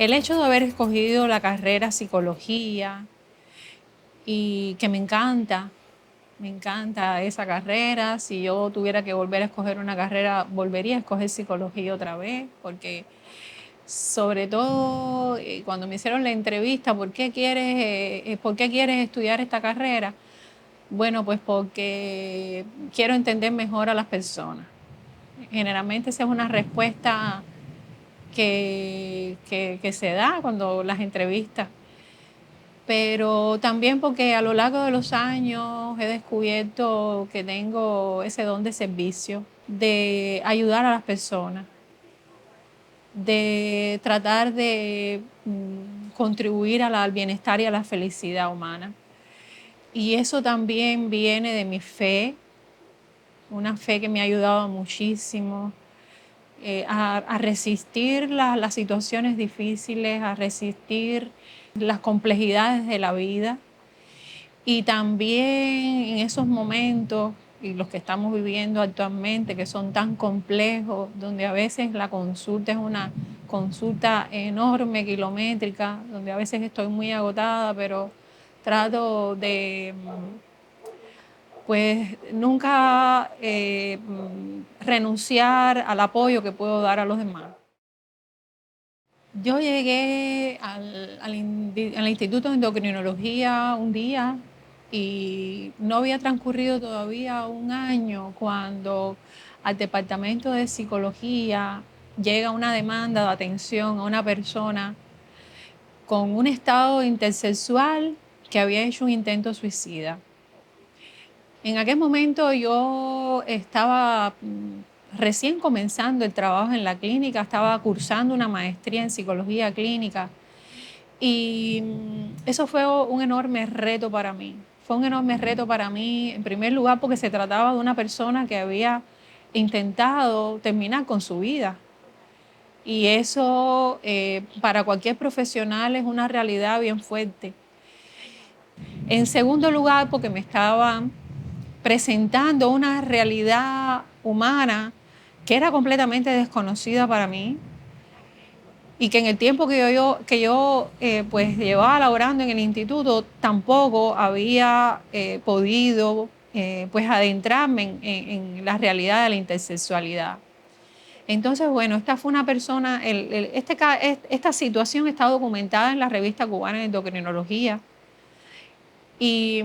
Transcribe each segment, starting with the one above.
El hecho de haber escogido la carrera psicología y que me encanta esa carrera. Si yo tuviera que volver a escoger una carrera, volvería a escoger psicología otra vez, porque sobre todo cuando me hicieron la entrevista, ¿por qué quieres estudiar esta carrera? Bueno, pues porque quiero entender mejor a las personas. Generalmente esa es una respuesta que se da cuando las entrevistas, pero también porque a lo largo de los años he descubierto que tengo ese don de servicio, de ayudar a las personas, de tratar de contribuir al bienestar y a la felicidad humana. Y eso también viene de mi fe, una fe que me ha ayudado muchísimo a resistir las situaciones difíciles, a resistir las complejidades de la vida. Y también en esos momentos, y los que estamos viviendo actualmente, que son tan complejos, donde a veces la consulta es una consulta enorme, kilométrica, donde a veces estoy muy agotada, pero trato de, pues, nunca renunciar al apoyo que puedo dar a los demás. Yo llegué al Instituto de Endocrinología un día y no había transcurrido todavía un año cuando al Departamento de Psicología llega una demanda de atención a una persona con un estado intersexual que había hecho un intento suicida. En aquel momento yo estaba recién comenzando el trabajo en la clínica, estaba cursando una maestría en psicología clínica y eso fue un enorme reto para mí. Fue un enorme reto para mí, en primer lugar, porque se trataba de una persona que había intentado terminar con su vida. Y eso para cualquier profesional es una realidad bien fuerte. En segundo lugar, porque me estaban presentando una realidad humana que era completamente desconocida para mí y que en el tiempo que yo pues llevaba laborando en el instituto tampoco había podido pues adentrarme en la realidad de la intersexualidad. Entonces, bueno, esta fue una persona, esta situación está documentada en la revista cubana de endocrinología y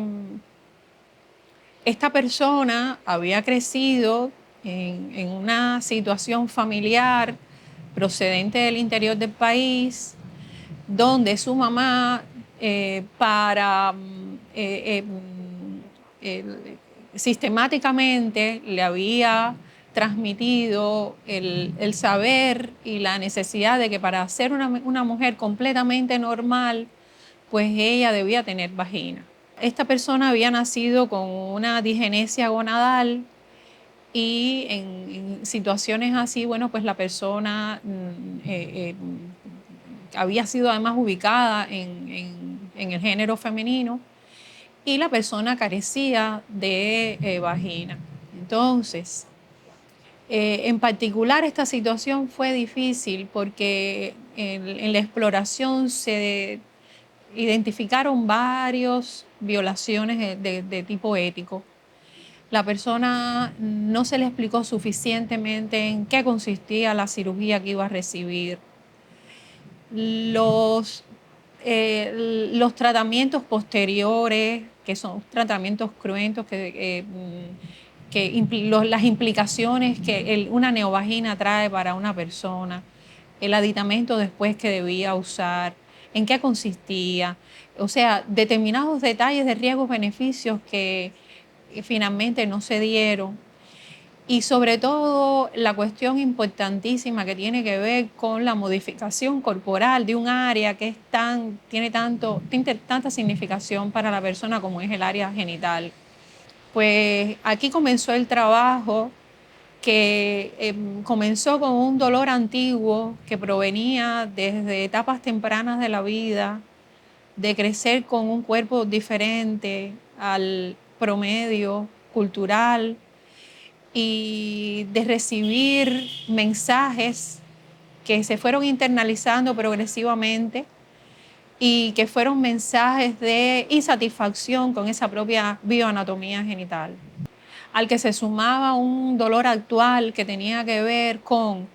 esta persona había crecido en una situación familiar procedente del interior del país, donde su mamá, para sistemáticamente le había transmitido el saber y la necesidad de que para ser una mujer completamente normal, pues ella debía tener vagina. Esta persona había nacido con una digenesia gonadal y en situaciones así, bueno, pues la persona había sido además ubicada en el género femenino y la persona carecía de vagina. Entonces, en particular esta situación fue difícil porque en la exploración se identificaron varias violaciones de tipo ético. La persona no se le explicó suficientemente en qué consistía la cirugía que iba a recibir. Los tratamientos posteriores, que son tratamientos cruentos, las implicaciones que una neovagina trae para una persona, el aditamento después que debía usar, en qué consistía, o sea, determinados detalles de riesgos-beneficios que finalmente no se dieron. Y sobre todo la cuestión importantísima que tiene que ver con la modificación corporal de un área que tiene tanta significación para la persona como es el área genital. Pues aquí comenzó el trabajo que comenzó con un dolor antiguo que provenía desde etapas tempranas de la vida, de crecer con un cuerpo diferente al promedio cultural y de recibir mensajes que se fueron internalizando progresivamente y que fueron mensajes de insatisfacción con esa propia bioanatomía genital, al que se sumaba un dolor actual que tenía que ver con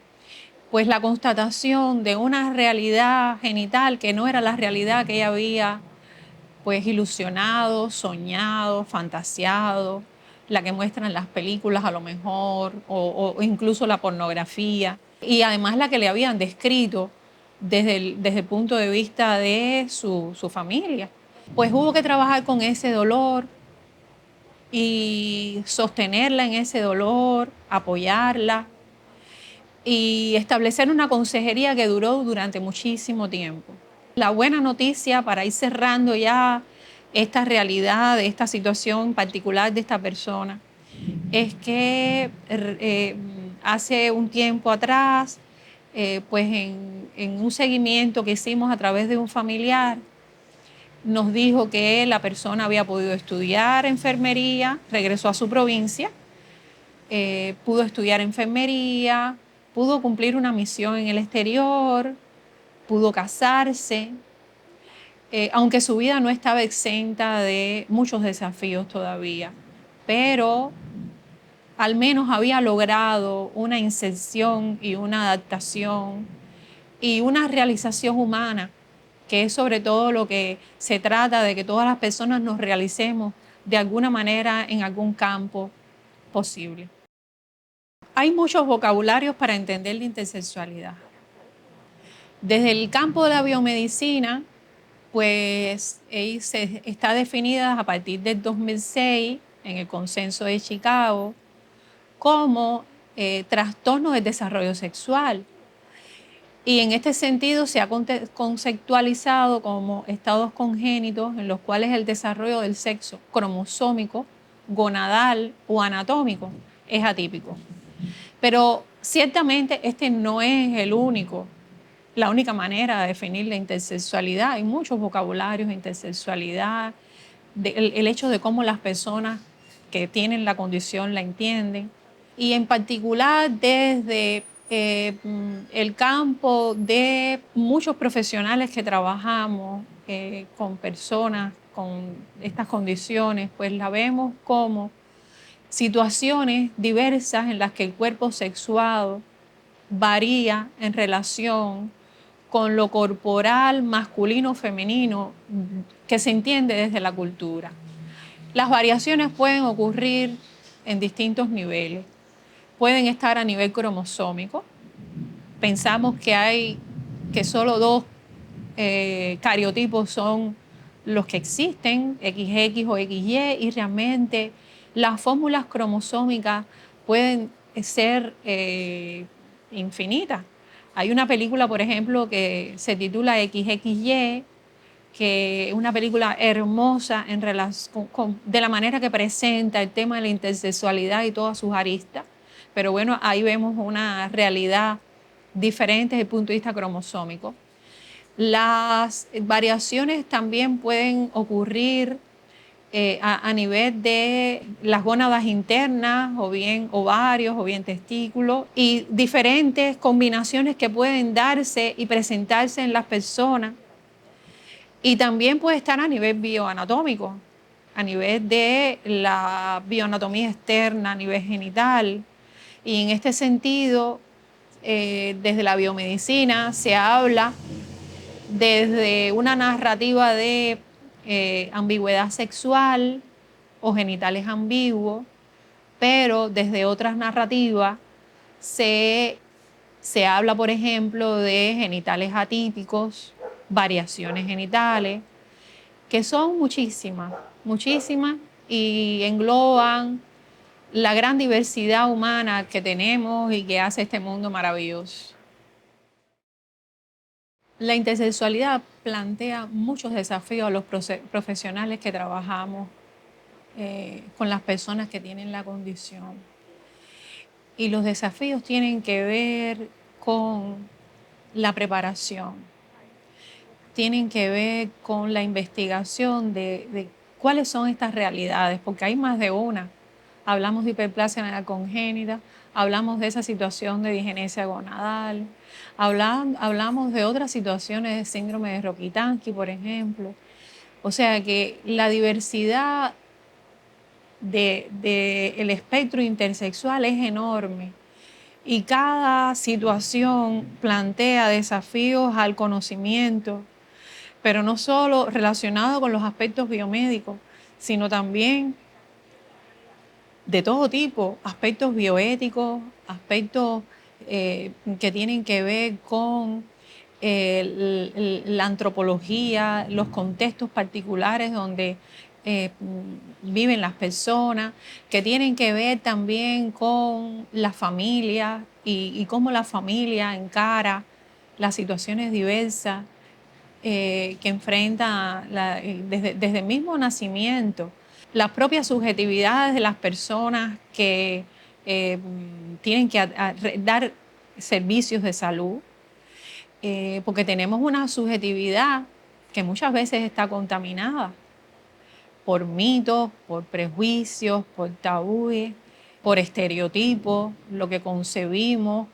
pues la constatación de una realidad genital que no era la realidad que ella había pues ilusionado, soñado, fantaseado, la que muestran las películas a lo mejor, o incluso la pornografía, y además la que le habían descrito desde el punto de vista de su familia. Pues hubo que trabajar con ese dolor y sostenerla en ese dolor, apoyarla y establecer una consejería que duró durante muchísimo tiempo. La buena noticia para ir cerrando ya esta realidad, de esta situación particular de esta persona, es que hace un tiempo atrás, pues en un seguimiento que hicimos a través de un familiar, nos dijo que la persona había podido estudiar enfermería, regresó a su provincia, pudo estudiar enfermería, pudo cumplir una misión en el exterior, pudo casarse, aunque su vida no estaba exenta de muchos desafíos todavía, pero al menos había logrado una inserción y una adaptación y una realización humana, que es sobre todo lo que se trata de que todas las personas nos realicemos de alguna manera en algún campo posible. Hay muchos vocabularios para entender la intersexualidad. Desde el campo de la biomedicina, pues está definida a partir del 2006 en el Consenso de Chicago como trastorno del desarrollo sexual. Y en este sentido se ha conceptualizado como estados congénitos en los cuales el desarrollo del sexo cromosómico, gonadal o anatómico es atípico. Pero ciertamente este no es la única manera de definir la intersexualidad. Hay muchos vocabularios de intersexualidad, el hecho de cómo las personas que tienen la condición la entienden. Y en particular desde el campo de muchos profesionales que trabajamos con personas con estas condiciones, pues la vemos como situaciones diversas en las que el cuerpo sexuado varía en relación con lo corporal masculino o femenino que se entiende desde la cultura. Las variaciones pueden ocurrir en distintos niveles. Pueden estar a nivel cromosómico. Pensamos que solo dos cariotipos son los que existen, XX o XY, y realmente las fórmulas cromosómicas pueden ser infinitas. Hay una película, por ejemplo, que se titula XXY, que es una película hermosa en relación de la manera que presenta el tema de la intersexualidad y todas sus aristas. Pero bueno, ahí vemos una realidad diferente desde el punto de vista cromosómico. Las variaciones también pueden ocurrir a nivel de las gónadas internas, o bien ovarios, o bien testículos, y diferentes combinaciones que pueden darse y presentarse en las personas. Y también puede estar a nivel bioanatómico, a nivel de la bioanatomía externa, a nivel genital. Y en este sentido, desde la biomedicina se habla desde una narrativa de ambigüedad sexual o genitales ambiguos, pero desde otras narrativas se habla, por ejemplo, de genitales atípicos, variaciones genitales, que son muchísimas, muchísimas, y engloban la gran diversidad humana que tenemos y que hace este mundo maravilloso. La intersexualidad plantea muchos desafíos a los profesionales que trabajamos con las personas que tienen la condición. Y los desafíos tienen que ver con la preparación, tienen que ver con la investigación de cuáles son estas realidades, porque hay más de una. Hablamos de hiperplasia congénita, hablamos de esa situación de digenesia gonadal, hablamos de otras situaciones de síndrome de Rokitansky, por ejemplo. O sea que la diversidad el espectro intersexual es enorme y cada situación plantea desafíos al conocimiento, pero no solo relacionado con los aspectos biomédicos, sino también de todo tipo, aspectos bioéticos, aspectos que tienen que ver con la antropología, los contextos particulares donde viven las personas, que tienen que ver también con la familia y cómo la familia encara las situaciones diversas que enfrenta desde el mismo nacimiento, las propias subjetividades de las personas que tienen que dar servicios de salud, porque tenemos una subjetividad que muchas veces está contaminada por mitos, por prejuicios, por tabúes, por estereotipos, lo que concebimos,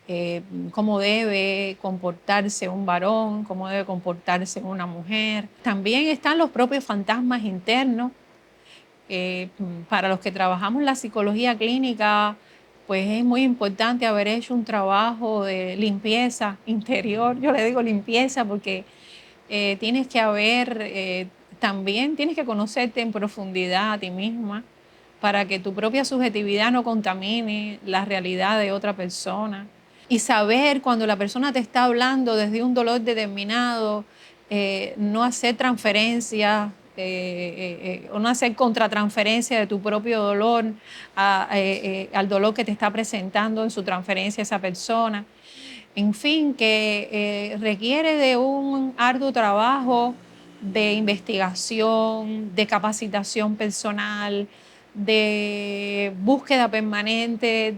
eh, cómo debe comportarse un varón, cómo debe comportarse una mujer. También están los propios fantasmas internos. Para los que trabajamos la psicología clínica, pues es muy importante haber hecho un trabajo de limpieza interior. Yo le digo limpieza porque tienes que también tienes que conocerte en profundidad a ti misma para que tu propia subjetividad no contamine la realidad de otra persona. Y saber cuando la persona te está hablando desde un dolor determinado, no hacer transferencias o no hacer contratransferencia de tu propio dolor al dolor que te está presentando en su transferencia esa persona. En fin, que requiere de un arduo trabajo de investigación, de capacitación personal, de búsqueda permanente,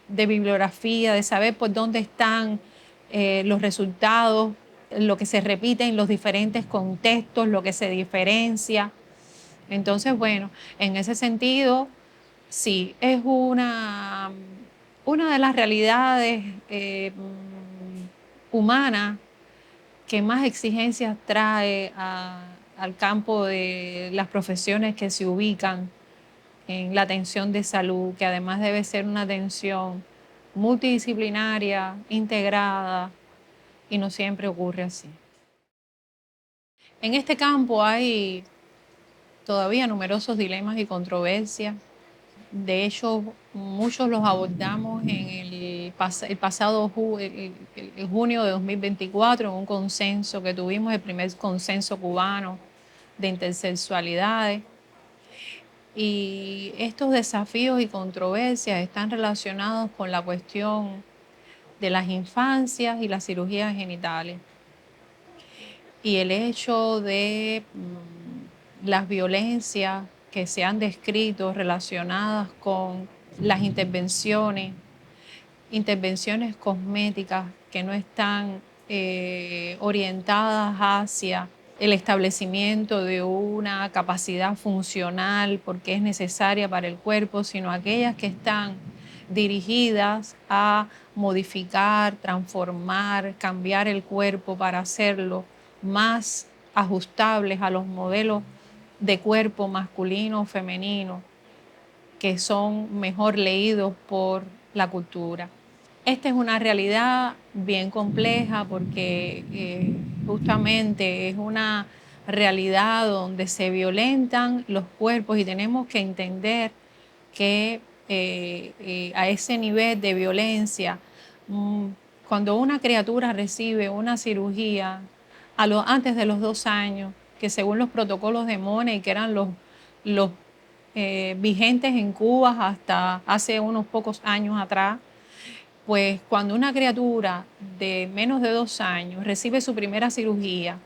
de bibliografía, de saber por dónde están los resultados, lo que se repite en los diferentes contextos, lo que se diferencia. Entonces, bueno, en ese sentido, sí, es una de las realidades humanas que más exigencias trae al campo de las profesiones que se ubican en la atención de salud, que además debe ser una atención multidisciplinaria, integrada, y no siempre ocurre así. En este campo hay todavía numerosos dilemas y controversias. De hecho, muchos los abordamos en el pasado el junio de 2024, en un consenso que tuvimos, el primer consenso cubano de intersexualidades. Y estos desafíos y controversias están relacionados con la cuestión de las infancias y las cirugías genitales. Y el hecho de las violencias que se han descrito relacionadas con las intervenciones cosméticas que no están orientadas hacia el establecimiento de una capacidad funcional porque es necesaria para el cuerpo, sino aquellas que están dirigidas a modificar, transformar, cambiar el cuerpo para hacerlo más ajustables a los modelos de cuerpo masculino o femenino que son mejor leídos por la cultura. Esta es una realidad bien compleja porque justamente es una realidad donde se violentan los cuerpos y tenemos que entender que a ese nivel de violencia, cuando una criatura recibe una cirugía antes de los 2 años, que según los protocolos de Money, que eran los vigentes en Cuba hasta hace unos pocos años atrás, pues cuando una criatura de menos de 2 años recibe su primera cirugía,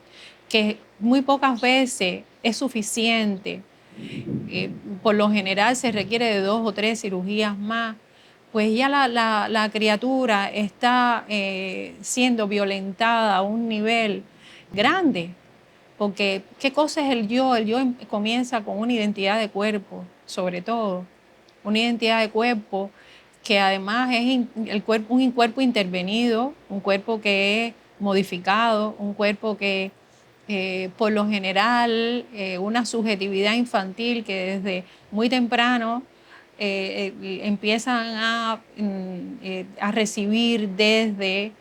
que muy pocas veces es suficiente, por lo general se requiere de 2 o 3 cirugías más, pues ya la criatura está siendo violentada a un nivel grande, porque ¿qué cosa es el yo? El yo comienza con una identidad de cuerpo, sobre todo. una identidad de cuerpo que además es un cuerpo intervenido, un cuerpo que es modificado, un cuerpo que por lo general una subjetividad infantil que desde muy temprano empiezan a recibir desde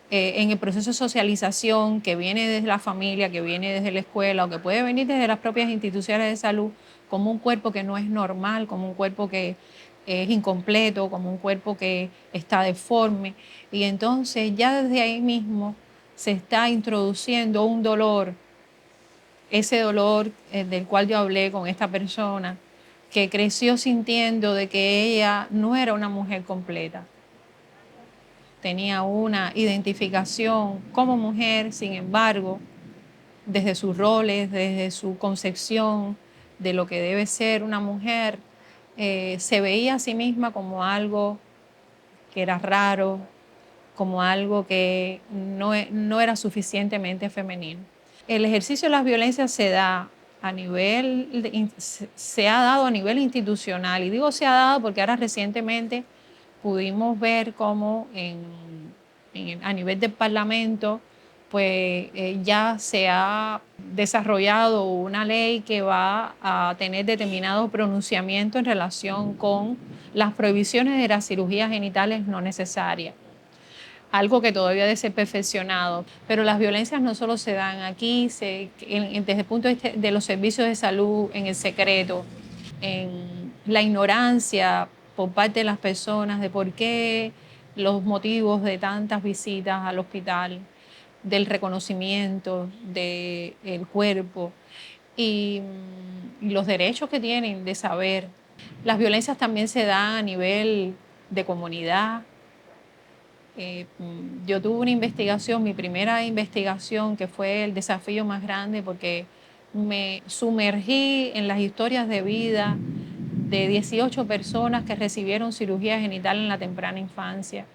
en el proceso de socialización que viene desde la familia, que viene desde la escuela o que puede venir desde las propias instituciones de salud, como un cuerpo que no es normal, como un cuerpo que es incompleto, como un cuerpo que está deforme. Y entonces ya desde ahí mismo se está introduciendo un dolor, ese dolor del cual yo hablé con esta persona, que creció sintiendo de que ella no era una mujer completa. Tenía una identificación como mujer, sin embargo, desde sus roles, desde su concepción de lo que debe ser una mujer, se veía a sí misma como algo que era raro, como algo que no era suficientemente femenino. El ejercicio de las violencias se da a nivel, se ha dado a nivel institucional, y digo se ha dado porque ahora recientemente pudimos ver cómo a nivel del Parlamento pues ya se ha desarrollado una ley que va a tener determinados pronunciamientos en relación con las prohibiciones de las cirugías genitales no necesarias, algo que todavía debe ser perfeccionado. Pero las violencias no solo se dan aquí, desde el punto de vista de los servicios de salud, en el secreto, en la ignorancia por parte de las personas de por qué los motivos de tantas visitas al hospital, del reconocimiento del cuerpo y los derechos que tienen de saber. Las violencias también se dan a nivel de comunidad. Yo tuve una investigación, mi primera investigación, que fue el desafío más grande porque me sumergí en las historias de vida de 18 personas que recibieron cirugía genital en la temprana infancia.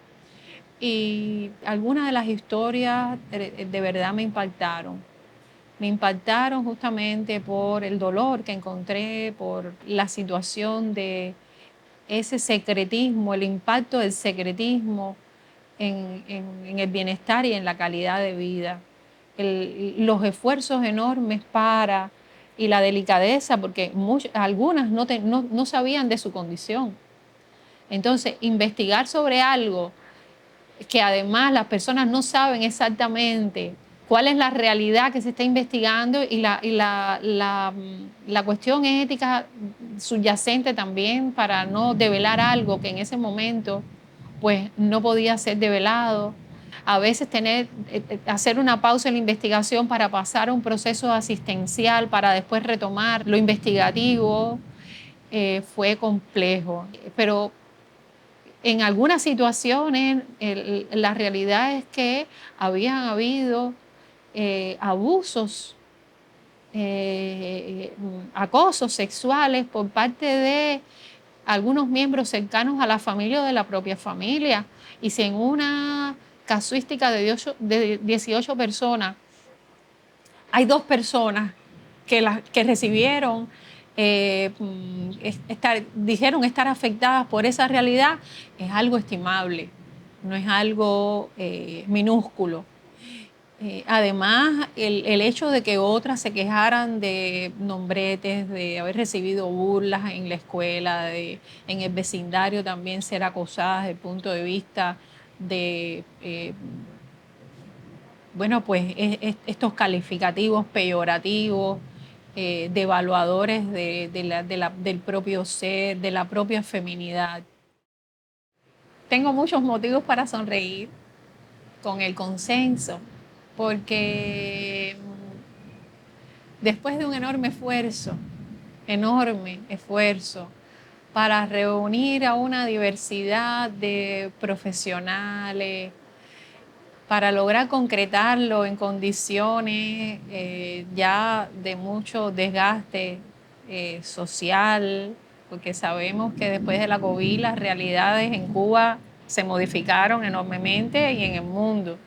Y algunas de las historias de verdad me impactaron. Me impactaron justamente por el dolor que encontré, por la situación de ese secretismo, el impacto del secretismo en el bienestar y en la calidad de vida. Los esfuerzos enormes y la delicadeza, porque algunas no sabían de su condición. Entonces, investigar sobre algo que además las personas no saben exactamente cuál es la realidad que se está investigando y la cuestión ética subyacente también para no develar algo que en ese momento pues no podía ser develado. A veces hacer una pausa en la investigación para pasar a un proceso asistencial para después retomar lo investigativo fue complejo. Pero en algunas situaciones la realidad es que habían habido abusos, acosos sexuales por parte de algunos miembros cercanos a la familia o de la propia familia. Y si en una casuística de 18 personas hay 2 personas que recibieron, dijeron estar afectadas por esa realidad, es algo estimable, no es algo minúsculo. Además, el hecho de que otras se quejaran de nombretes, de haber recibido burlas en la escuela, en el vecindario también ser acosadas desde el punto de vista de bueno, pues estos calificativos peyorativos, devaluadores del propio ser, de la propia feminidad. Tengo muchos motivos para sonreír con el consenso, porque después de un enorme esfuerzo, para reunir a una diversidad de profesionales, para lograr concretarlo en condiciones ya de mucho desgaste social, porque sabemos que después de la COVID las realidades en Cuba se modificaron enormemente y en el mundo.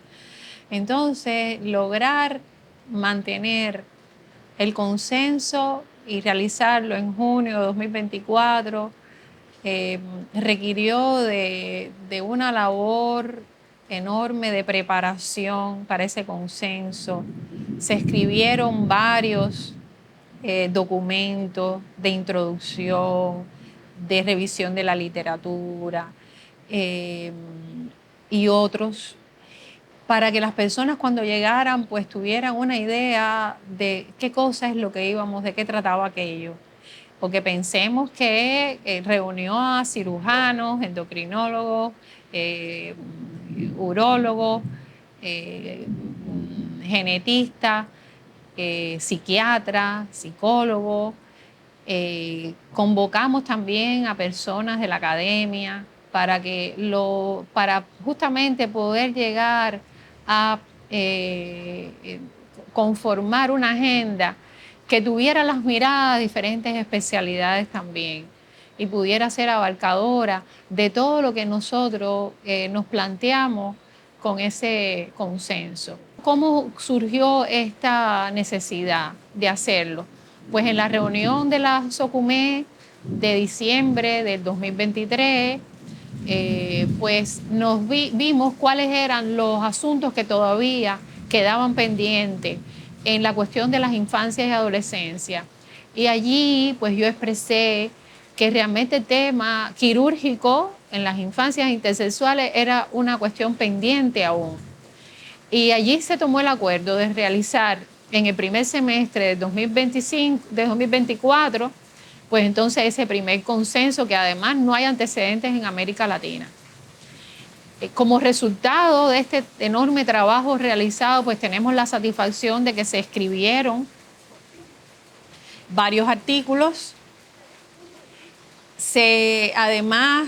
Entonces, lograr mantener el consenso y realizarlo en junio de 2024 requirió de una labor enorme de preparación para ese consenso. Se escribieron varios documentos de introducción, de revisión de la literatura eh, y otros, para que las personas cuando llegaran pues tuvieran una idea de qué cosa es lo que íbamos, de qué trataba aquello. Porque pensemos que reunió a cirujanos, endocrinólogos, eh, urólogos, eh, genetistas, psiquiatras, psicólogos. Convocamos también a personas de la academia para justamente poder llegar a conformar una agenda que tuviera las miradas de diferentes especialidades también y pudiera ser abarcadora de todo lo que nosotros nos planteamos con ese consenso. ¿Cómo surgió esta necesidad de hacerlo? Pues en la reunión de la SOCUME de diciembre del 2023, pues vimos cuáles eran los asuntos que todavía quedaban pendientes en la cuestión de las infancias y adolescencias. Y allí pues yo expresé que realmente el tema quirúrgico en las infancias intersexuales era una cuestión pendiente aún. Y allí se tomó el acuerdo de realizar en el primer semestre de 2025, de 2024, pues entonces ese primer consenso que además no hay antecedentes en América Latina. Como resultado de este enorme trabajo realizado, pues tenemos la satisfacción de que se escribieron varios artículos. Además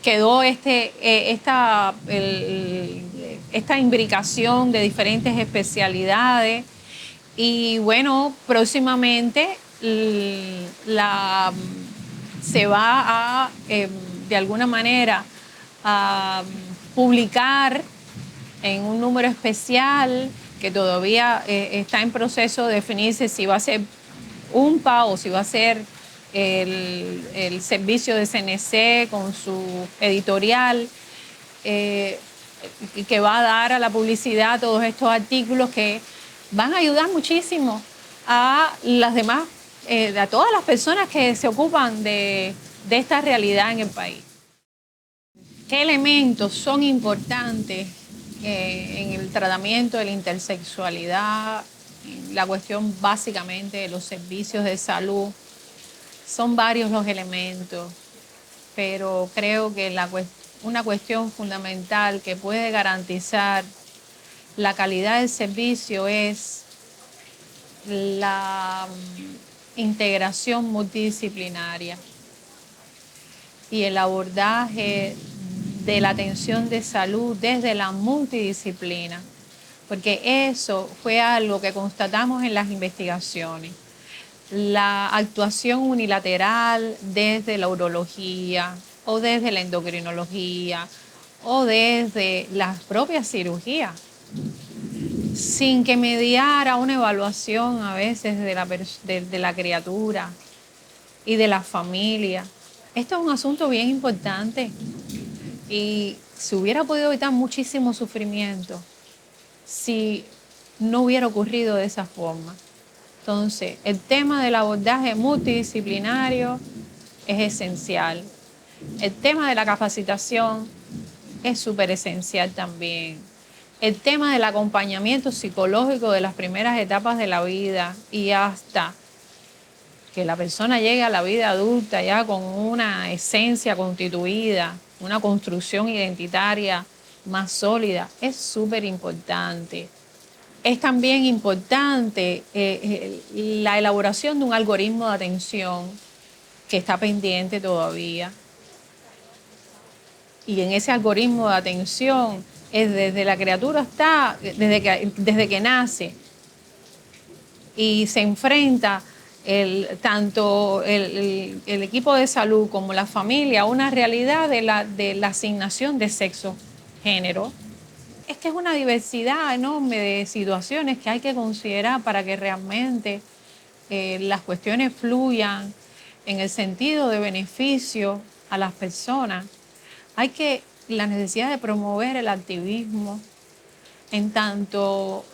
quedó esta imbricación de diferentes especialidades y bueno, próximamente se va a, de alguna manera, a publicar en un número especial que todavía está en proceso de definirse si va a ser UNPA o si va a ser el servicio de CNC con su editorial, que va a dar a la publicidad todos estos artículos que van a ayudar muchísimo a las demás, a todas las personas que se ocupan de esta realidad en el país. ¿Qué elementos son importantes en el tratamiento de la intersexualidad? La cuestión básicamente de los servicios de salud. Son varios los elementos, pero creo que una cuestión fundamental que puede garantizar la calidad del servicio es la integración multidisciplinaria y el abordaje de la atención de salud desde la multidisciplina, porque eso fue algo que constatamos en las investigaciones. La actuación unilateral desde la urología o desde la endocrinología o desde las propias cirugías, sin que mediara una evaluación a veces de la criatura y de la familia. Esto es un asunto bien importante y se hubiera podido evitar muchísimo sufrimiento si no hubiera ocurrido de esa forma. Entonces, el tema del abordaje multidisciplinario es esencial. El tema de la capacitación es súper esencial también. El tema del acompañamiento psicológico de las primeras etapas de la vida y hasta que la persona llegue a la vida adulta ya con una esencia constituida, una construcción identitaria más sólida, es súper importante. Es también importante la elaboración de un algoritmo de atención que está pendiente todavía. Y en ese algoritmo de atención es desde la criatura desde que nace y se enfrenta tanto el equipo de salud como la familia a una realidad de la asignación de sexo, género. Es que es una diversidad enorme de situaciones que hay que considerar para que realmente las cuestiones fluyan en el sentido de beneficio a las personas, la necesidad de promover el activismo en tanto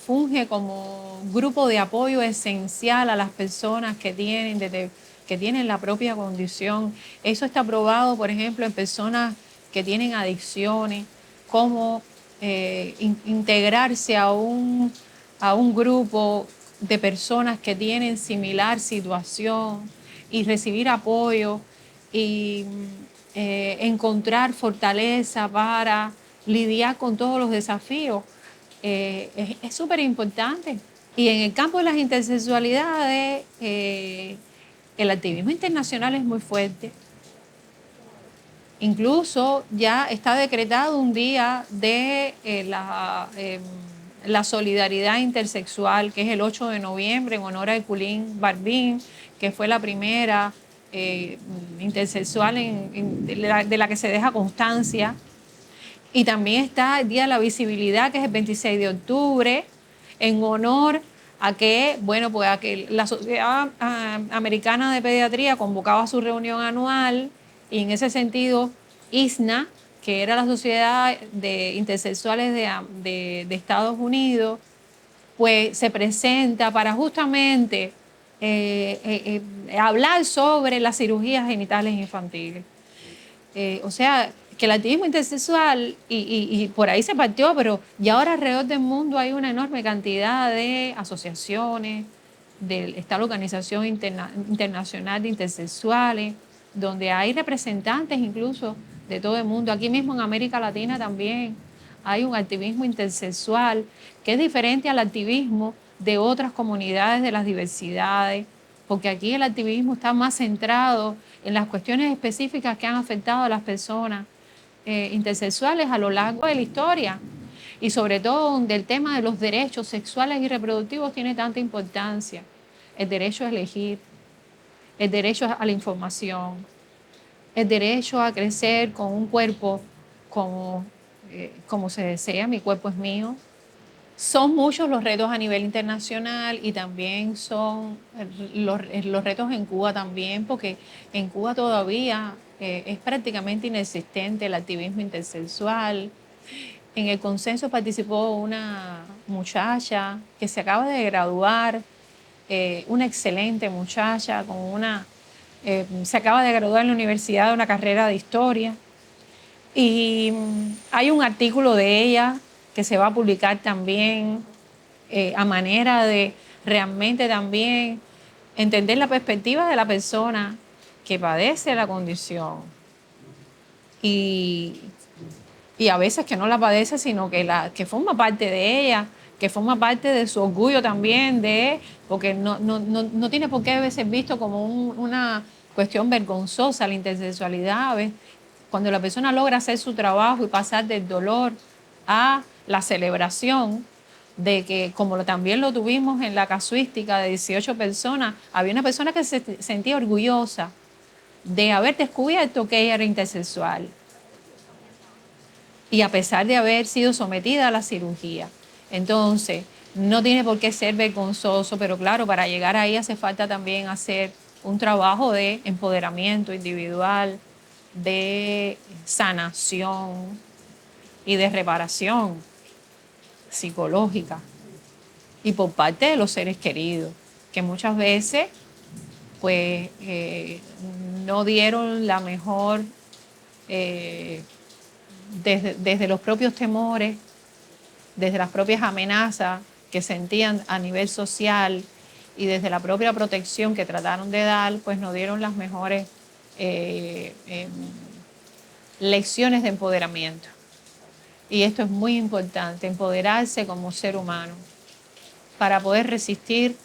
funge como grupo de apoyo esencial a las personas que tienen la propia condición. Eso está probado, por ejemplo, en personas que tienen adicciones, como integrarse a un grupo de personas que tienen similar situación y recibir apoyo y encontrar fortaleza para lidiar con todos los desafíos. Es súper importante. Y en el campo de las intersexualidades, el activismo internacional es muy fuerte. Incluso ya está decretado un día de la solidaridad intersexual, que es el 8 de noviembre, en honor a Eculín Barbín, que fue la primera intersexual de la que se deja constancia. Y también está el Día de la Visibilidad, que es el 26 de octubre, en honor a que, bueno, pues a que la Sociedad Americana de Pediatría convocaba su reunión anual y en ese sentido ISNA, que era la Sociedad de Intersexuales de Estados Unidos, pues se presenta para justamente hablar sobre las cirugías genitales infantiles. O sea, que el activismo intersexual, y por ahí se partió, pero ya ahora alrededor del mundo hay una enorme cantidad de asociaciones, está la Organización Internacional de Intersexuales, donde hay representantes incluso de todo el mundo. Aquí mismo en América Latina también hay un activismo intersexual que es diferente al activismo de otras comunidades de las diversidades, porque aquí el activismo está más centrado en las cuestiones específicas que han afectado a las personas intersexuales a lo largo de la historia, y sobre todo donde el tema de los derechos sexuales y reproductivos tiene tanta importancia. El derecho a elegir, el derecho a la información, el derecho a crecer con un cuerpo como se desea. Mi cuerpo es mío. Son muchos los retos a nivel internacional y también son los retos en Cuba también, porque en Cuba todavía es prácticamente inexistente el activismo intersexual. En el consenso participó una muchacha que se acaba de graduar, una excelente muchacha, se acaba de graduar en la universidad de una carrera de historia. Y hay un artículo de ella que se va a publicar también a manera de realmente también entender la perspectiva de la persona que padece la condición y, y a veces que no la padece, sino que forma parte de ella, que forma parte de su orgullo también, porque no tiene por qué a veces visto como una cuestión vergonzosa la intersexualidad. ¿Ves? Cuando la persona logra hacer su trabajo y pasar del dolor a la celebración de que, como también lo tuvimos en la casuística de 18 personas, había una persona que se sentía orgullosa de haber descubierto que ella era intersexual y a pesar de haber sido sometida a la cirugía. Entonces, no tiene por qué ser vergonzoso, pero claro, para llegar ahí hace falta también hacer un trabajo de empoderamiento individual, de sanación y de reparación psicológica y por parte de los seres queridos, que muchas veces pues no dieron la mejor, desde los propios temores, desde las propias amenazas que sentían a nivel social y desde la propia protección que trataron de dar, pues no dieron las mejores lecciones de empoderamiento. Y esto es muy importante, empoderarse como ser humano para poder resistir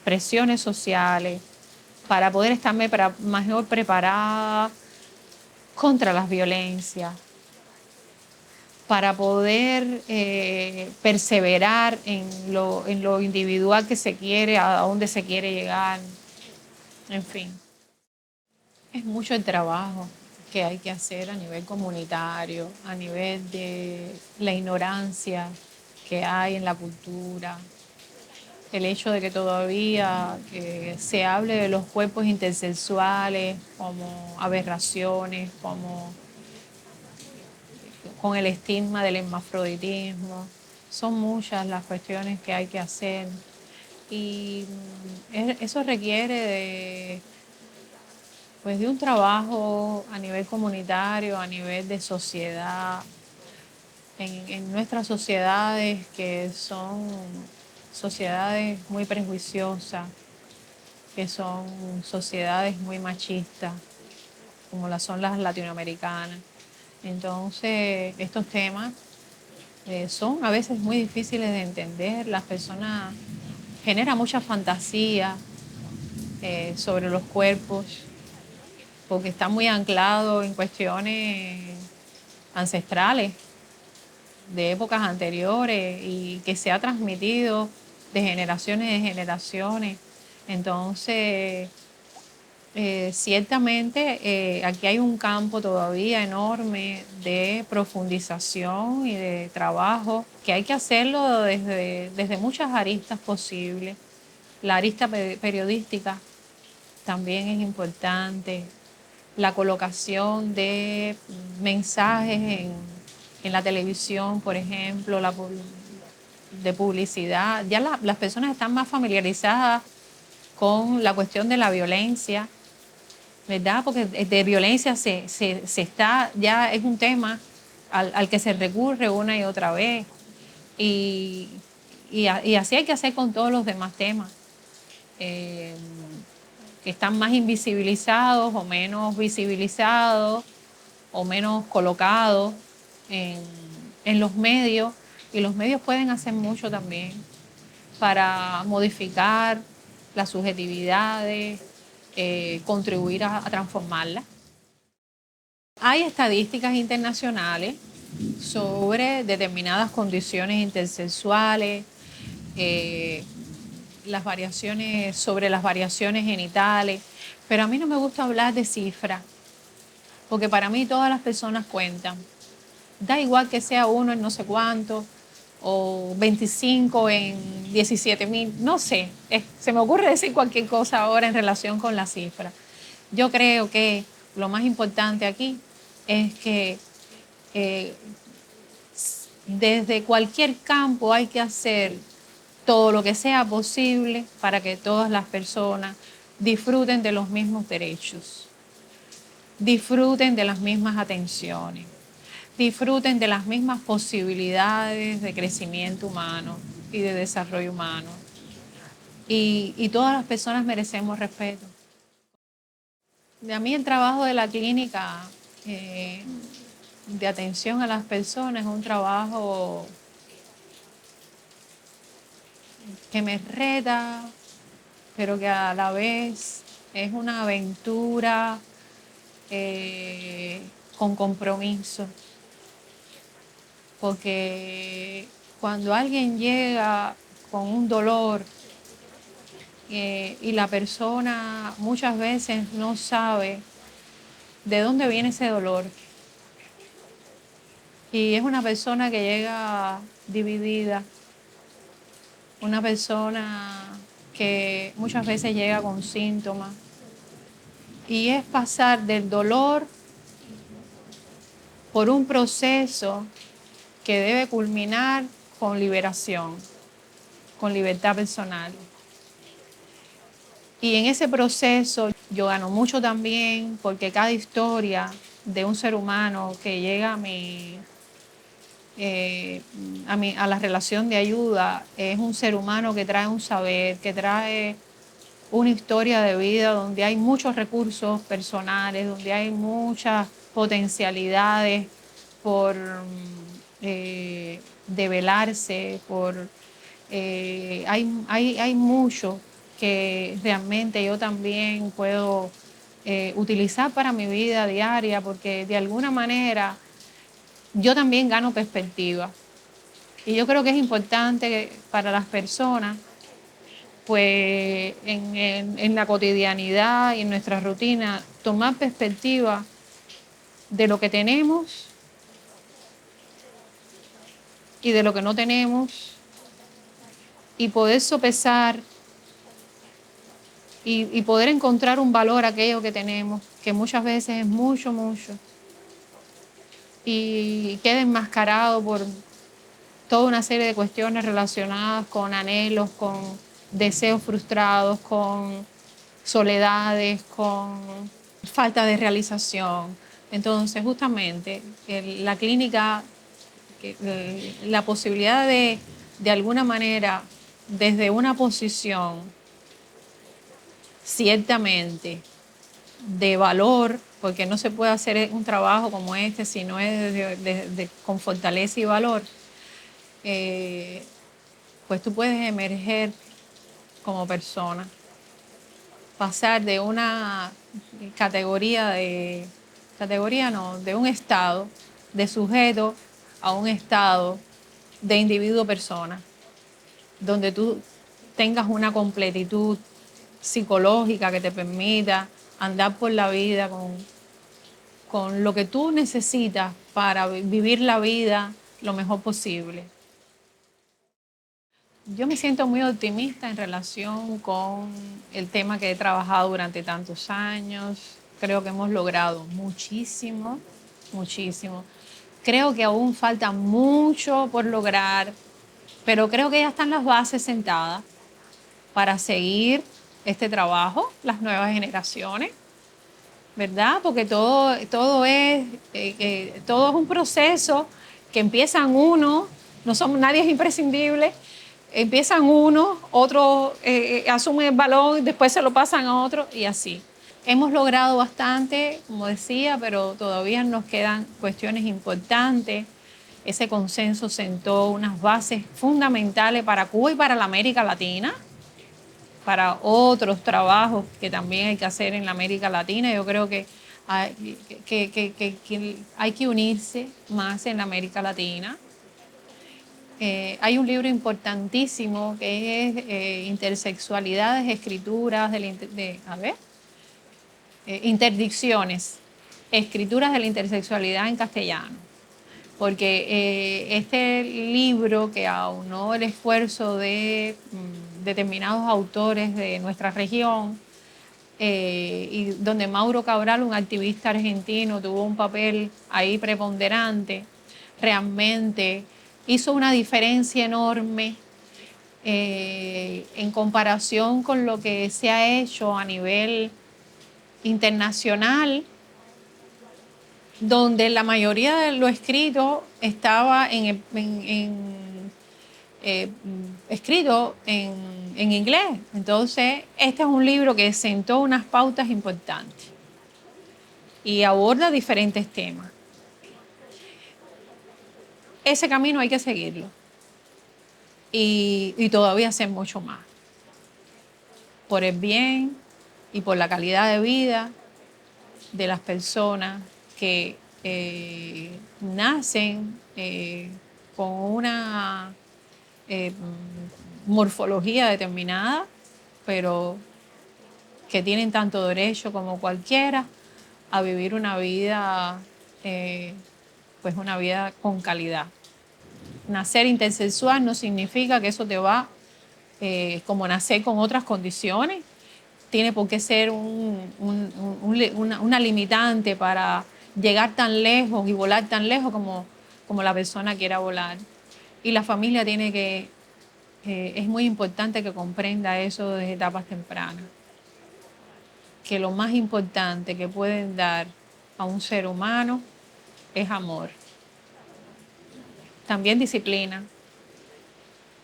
presiones sociales, para poder estar mejor preparada contra las violencias, para poder perseverar en lo individual que se quiere, a dónde se quiere llegar, en fin. Es mucho el trabajo que hay que hacer a nivel comunitario, a nivel de la ignorancia que hay en la cultura, el hecho de que todavía se hable de los cuerpos intersexuales como aberraciones, como con el estigma del hermafroditismo. Son muchas las cuestiones que hay que hacer y eso requiere pues, de un trabajo a nivel comunitario, a nivel de sociedad, en nuestras sociedades que son sociedades muy prejuiciosas, que son sociedades muy machistas, como las son las latinoamericanas. Entonces, estos temas son a veces muy difíciles de entender. Las personas generan mucha fantasía sobre los cuerpos, porque está muy anclado en cuestiones ancestrales de épocas anteriores y que se ha transmitido de generaciones en generaciones. Entonces, ciertamente aquí hay un campo todavía enorme de profundización y de trabajo que hay que hacerlo desde muchas aristas posibles. La arista periodística también es importante. La colocación de mensajes en la televisión, por ejemplo, de publicidad. Ya las personas están más familiarizadas con la cuestión de la violencia, ¿verdad? Porque de violencia se está, ya es un tema al que se recurre una y otra vez. Y, y así hay que hacer con todos los demás temas, eh, que están más invisibilizados o menos visibilizados o menos colocados en, en los medios. Y los medios pueden hacer mucho también para modificar las subjetividades, contribuir a transformarlas. Hay estadísticas internacionales sobre determinadas condiciones intersexuales, eh, sobre las variaciones genitales, pero a mí no me gusta hablar de cifras, porque para mí todas las personas cuentan. Da igual que sea uno en no sé cuánto, o 25 en 17.000, no sé, se me ocurre decir cualquier cosa ahora en relación con la cifra. Yo creo que lo más importante aquí es que eh, desde cualquier campo hay que hacer todo lo que sea posible para que todas las personas disfruten de los mismos derechos, disfruten de las mismas atenciones, disfruten de las mismas posibilidades de crecimiento humano y de desarrollo humano. Y todas las personas merecemos respeto. A mí el trabajo de la clínica eh, de atención a las personas es un trabajo que me reta, pero que a la vez es una aventura con compromiso. Porque cuando alguien llega con un dolor y la persona muchas veces no sabe de dónde viene ese dolor, y es una persona que llega dividida, una persona que muchas veces llega con síntomas, y es pasar del dolor por un proceso que debe culminar con liberación, con libertad personal. Y en ese proceso yo gano mucho también porque cada historia de un ser humano que llega a la relación de ayuda es un ser humano que trae un saber, que trae una historia de vida donde hay muchos recursos personales, donde hay muchas potencialidades por develarse, hay mucho que realmente yo también puedo utilizar para mi vida diaria, porque de alguna manera yo también gano perspectiva. Y yo creo que es importante para las personas, pues en la cotidianidad y en nuestra rutina, tomar perspectiva de lo que tenemos y de lo que no tenemos, y poder sopesar y poder encontrar un valor a aquello que tenemos, que muchas veces es mucho, mucho, y queda enmascarado por toda una serie de cuestiones relacionadas con anhelos, con deseos frustrados, con soledades, con falta de realización. Entonces, justamente, la clínica, la posibilidad de alguna manera, desde una posición ciertamente de valor, porque no se puede hacer un trabajo como este si no es con fortaleza y valor, pues tú puedes emerger como persona, pasar de una categoría no, de un estado de sujeto a un estado de individuo-persona, donde tú tengas una completitud psicológica que te permita andar por la vida con lo que tú necesitas para vivir la vida lo mejor posible. Yo me siento muy optimista en relación con el tema que he trabajado durante tantos años. Creo que hemos logrado muchísimo, muchísimo. Creo que aún falta mucho por lograr, pero creo que ya están las bases sentadas para seguir este trabajo, las nuevas generaciones, ¿verdad? Porque todo es un proceso que empiezan uno, nadie es imprescindible, empiezan uno, otro asume el balón, después se lo pasan a otro y así. Hemos logrado bastante, como decía, pero todavía nos quedan cuestiones importantes. Ese consenso sentó unas bases fundamentales para Cuba y para la América Latina, para otros trabajos que también hay que hacer en la América Latina. Yo creo que hay que unirse más en la América Latina. Hay un libro importantísimo que es Intersexualidades, Escrituras Interdicciones, Escrituras de la Intersexualidad en castellano. Porque este libro que aunó el esfuerzo de determinados autores de nuestra región, y donde Mauro Cabral, un activista argentino, tuvo un papel ahí preponderante, realmente hizo una diferencia enorme en comparación con lo que se ha hecho a nivel internacional, donde la mayoría de lo escrito estaba escrito en inglés. Entonces, este es un libro que sentó unas pautas importantes y aborda diferentes temas. Ese camino hay que seguirlo y todavía hacer mucho más, por el bien y por la calidad de vida de las personas que nacen con una morfología determinada, pero que tienen tanto derecho como cualquiera a vivir una vida, pues una vida con calidad. Nacer intersexual no significa que eso te va como nacer con otras condiciones. Tiene por qué ser una limitante para llegar tan lejos y volar tan lejos como la persona quiera volar. Y la familia es muy importante que comprenda eso desde etapas tempranas. Que lo más importante que pueden dar a un ser humano es amor. También disciplina,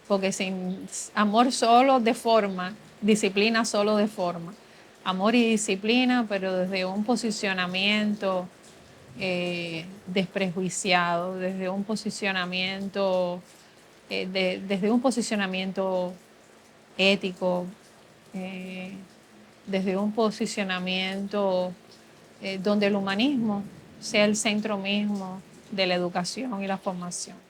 porque sin amor solo deforma, disciplina solo deforma. Amor y disciplina, pero desde un posicionamiento desprejuiciado, desde un posicionamiento, desde un posicionamiento ético, desde un posicionamiento donde el humanismo sea el centro mismo de la educación y la formación.